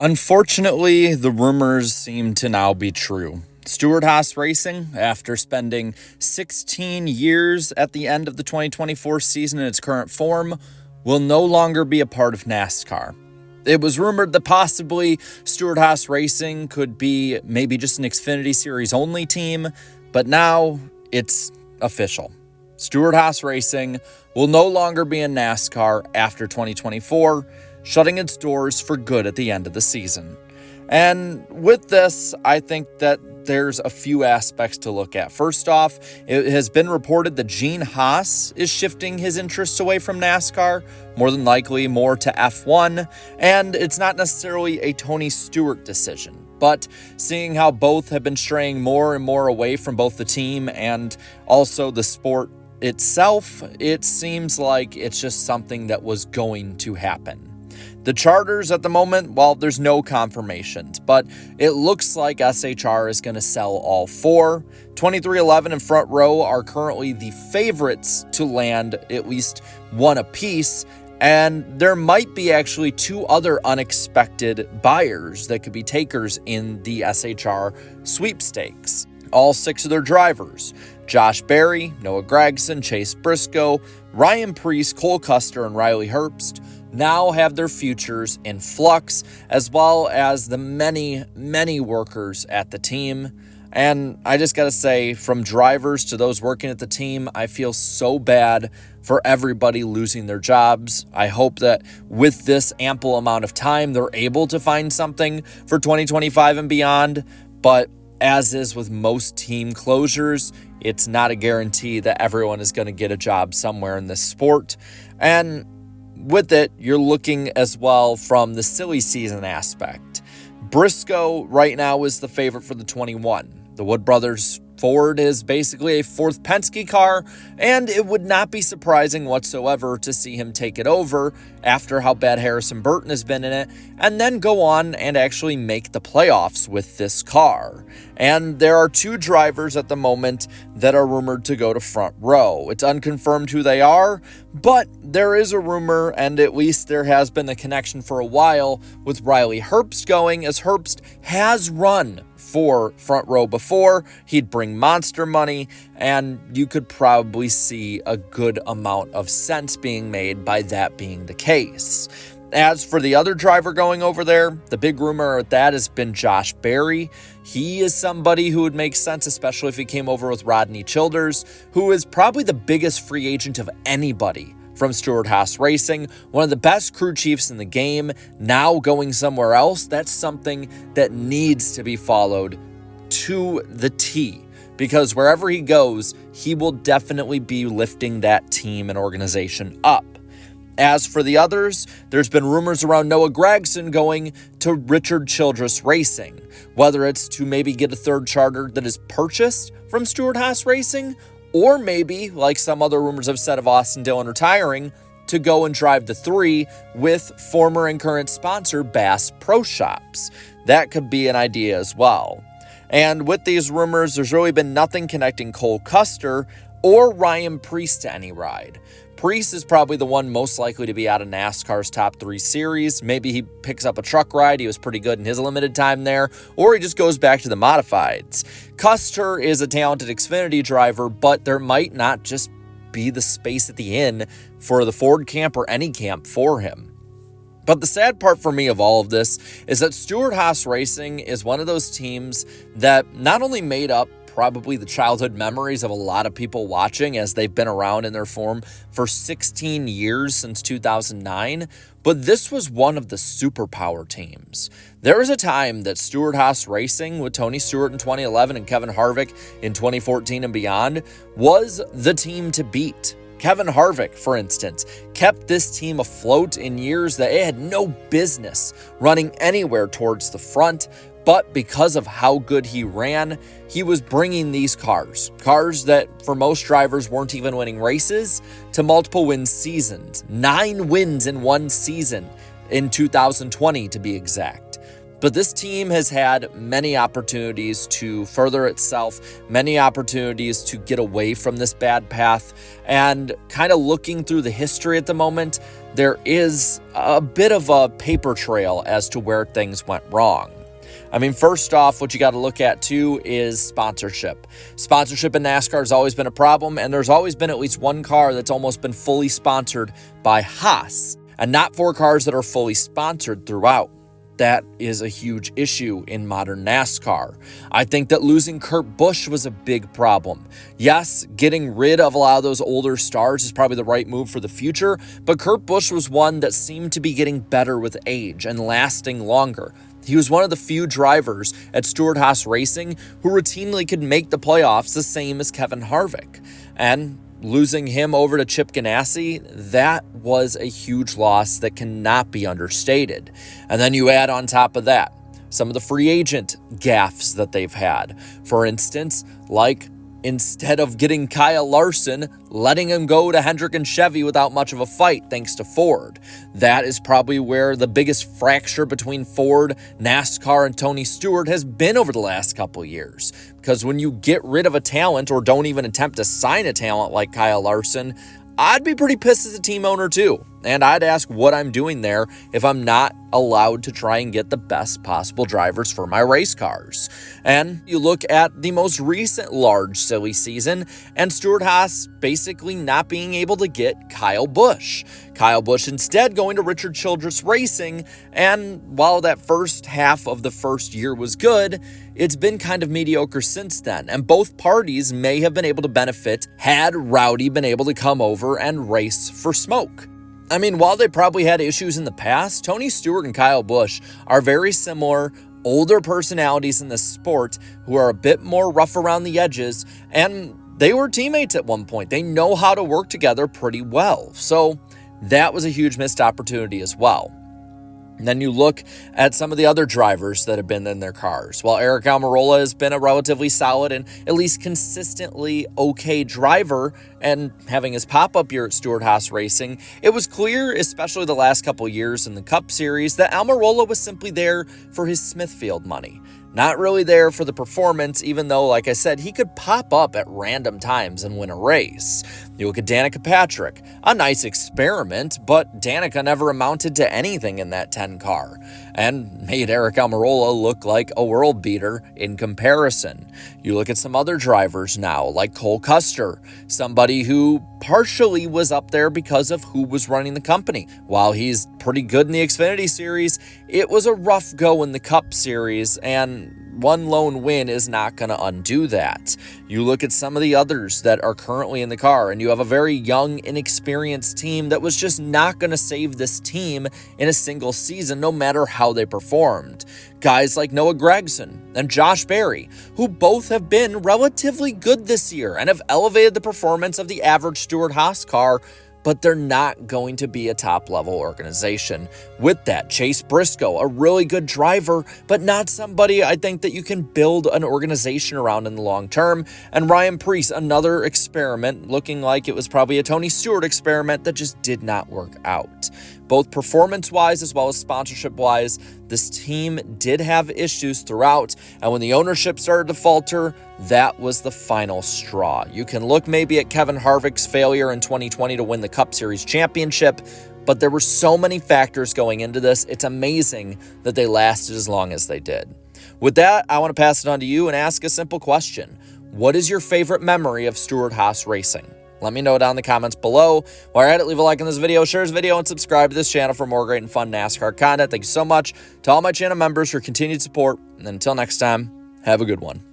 Unfortunately, the rumors seem to now be true. Stewart-Haas Racing, after spending 16 years at the end of the 2024 season in its current form, will no longer be a part of NASCAR. It was rumored that possibly Stewart-Haas Racing could be maybe just an Xfinity Series only team, but now it's official. Stewart-Haas Racing will no longer be in NASCAR after 2024, shutting its doors for good at the end of the season. And with this, I think that there's a few aspects to look at. First off, it has been reported that Gene Haas is shifting his interests away from NASCAR, more than likely more to F1, and it's not necessarily a Tony Stewart decision. But seeing how both have been straying more and more away from both the team and also the sport itself, it seems like it's just something that was going to happen. The charters at the moment, well, there's no confirmations, but it looks like SHR is going to sell all four. 2311 and Front Row are currently the favorites to land at least one apiece, and there might be actually two other unexpected buyers that could be takers in the SHR sweepstakes. All six of their drivers, Josh Berry, Noah Gragson, Chase Briscoe, Ryan Preece, Cole Custer, and Riley Herbst, now have their futures in flux, as well as the many, many workers at the team. And I just got to say, from drivers to those working at the team, I feel so bad for everybody losing their jobs. I hope that with this ample amount of time, they're able to find something for 2025 and beyond. But as is with most team closures, it's not a guarantee that everyone is going to get a job somewhere in this sport. And with it, you're looking as well from the silly season aspect. Briscoe right now is the favorite for the 21. The Wood Brothers Ford is basically a fourth Penske car, and it would not be surprising whatsoever to see him take it over after how bad Harrison Burton has been in it, and then go on and actually make the playoffs with this car. And there are two drivers at the moment that are rumored to go to Front Row. It's unconfirmed who they are, but there is a rumor, and at least there has been a connection for a while with Riley Herbst going, as Herbst has run for Front Row before. He'd bring monster money, and you could probably see a good amount of sense being made by that being the case. As for the other driver going over there, the big rumor at that has been Josh Berry. He is somebody who would make sense, especially if he came over with Rodney Childers, who is probably the biggest free agent of anybody from Stewart-Haas Racing, one of the best crew chiefs in the game, now going somewhere else. That's something that needs to be followed to the T, because wherever he goes, he will definitely be lifting that team and organization up. As for the others, there's been rumors around Noah Gragson going to Richard Childress Racing, whether it's to maybe get a third charter that is purchased from Stewart-Haas Racing, or maybe, like some other rumors have said of Austin Dillon retiring, to go and drive the 3 with former and current sponsor Bass Pro Shops. That could be an idea as well. And with these rumors, there's really been nothing connecting Cole Custer or Ryan Preece to any ride. Preece is probably the one most likely to be out of NASCAR's top 3 series. Maybe he picks up a truck ride. He was pretty good in his limited time there. Or he just goes back to the modifieds. Custer is a talented Xfinity driver, but there might not just be the space at the inn for the Ford camp or any camp for him. But the sad part for me of all of this is that Stewart-Haas Racing is one of those teams that not only made up probably the childhood memories of a lot of people watching, as they've been around in their form for 16 years since 2009, but this was one of the superpower teams. There was a time that Stewart-Haas Racing with Tony Stewart in 2011 and Kevin Harvick in 2014 and beyond was the team to beat. Kevin Harvick, for instance, kept this team afloat in years that it had no business running anywhere towards the front. But because of how good he ran, he was bringing these cars that for most drivers weren't even winning races, to multiple win seasons. 9 wins in one season in 2020 to be exact. But this team has had many opportunities to further itself, many opportunities to get away from this bad path. And kind of looking through the history at the moment, there is a bit of a paper trail as to where things went wrong. I mean, first off, what you got to look at too is sponsorship. Sponsorship in NASCAR has always been a problem, and there's always been at least one car that's almost been fully sponsored by Haas, and not 4 cars that are fully sponsored throughout. That is a huge issue in modern NASCAR. I think that losing Kurt Busch was a big problem. Yes, getting rid of a lot of those older stars is probably the right move for the future, but Kurt Busch was one that seemed to be getting better with age and lasting longer. He was one of the few drivers at Stewart-Haas Racing who routinely could make the playoffs the same as Kevin Harvick. And losing him over to Chip Ganassi, that was a huge loss that cannot be understated. And then you add on top of that some of the free agent gaffes that they've had. For instance, like instead of getting Kyle Larson, letting him go to Hendrick and Chevy without much of a fight thanks to Ford. That is probably where the biggest fracture between Ford, NASCAR, and Tony Stewart has been over the last couple of years. Because when you get rid of a talent or don't even attempt to sign a talent like Kyle Larson, I'd be pretty pissed as a team owner too. And I'd ask what I'm doing there if I'm not allowed to try and get the best possible drivers for my race cars. And you look at the most recent large silly season and Stewart-Haas basically not being able to get Kyle Busch. Kyle Busch instead going to Richard Childress Racing, and while that first half of the first year was good, it's been kind of mediocre since then, and both parties may have been able to benefit had Rowdy been able to come over and race for smoke. I mean, while they probably had issues in the past, Tony Stewart and Kyle Busch are very similar, older personalities in the sport who are a bit more rough around the edges, and they were teammates at one point. They know how to work together pretty well. So that was a huge missed opportunity as well. And then you look at some of the other drivers that have been in their cars. While Aric Almirola has been a relatively solid and at least consistently okay driver and having his pop-up year at Stewart-Haas Racing, it was clear, especially the last couple of years in the Cup Series, that Almirola was simply there for his Smithfield money. Not really there for the performance, even though, like I said, he could pop up at random times and win a race. You look at Danica Patrick, a nice experiment, but Danica never amounted to anything in that 10 car, and made Aric Almirola look like a world beater in comparison. You look at some other drivers now, like Cole Custer, somebody who partially was up there because of who was running the company. While he's pretty good in the Xfinity Series, it was a rough go in the Cup Series, and one lone win is not going to undo that. You look at some of the others that are currently in the car, and you have a very young, inexperienced team that was just not going to save this team in a single season, no matter how they performed. Guys like Noah Gragson and Josh Berry, who both have been relatively good this year and have elevated the performance of the average Stewart-Haas car, but they're not going to be a top-level organization. With that, Chase Briscoe, a really good driver, but not somebody I think that you can build an organization around in the long term. And Ryan Preece, another experiment, looking like it was probably a Tony Stewart experiment that just did not work out. Both performance-wise as well as sponsorship-wise, this team did have issues throughout, and when the ownership started to falter, that was the final straw. You can look maybe at Kevin Harvick's failure in 2020 to win the Cup Series championship, but there were so many factors going into this, it's amazing that they lasted as long as they did. With that, I want to pass it on to you and ask a simple question. What is your favorite memory of Stewart-Haas Racing? Let me know down in the comments below. While you're at it, leave a like on this video, share this video, and subscribe to this channel for more great and fun NASCAR content. Thank you so much to all my channel members for continued support. And until next time, have a good one.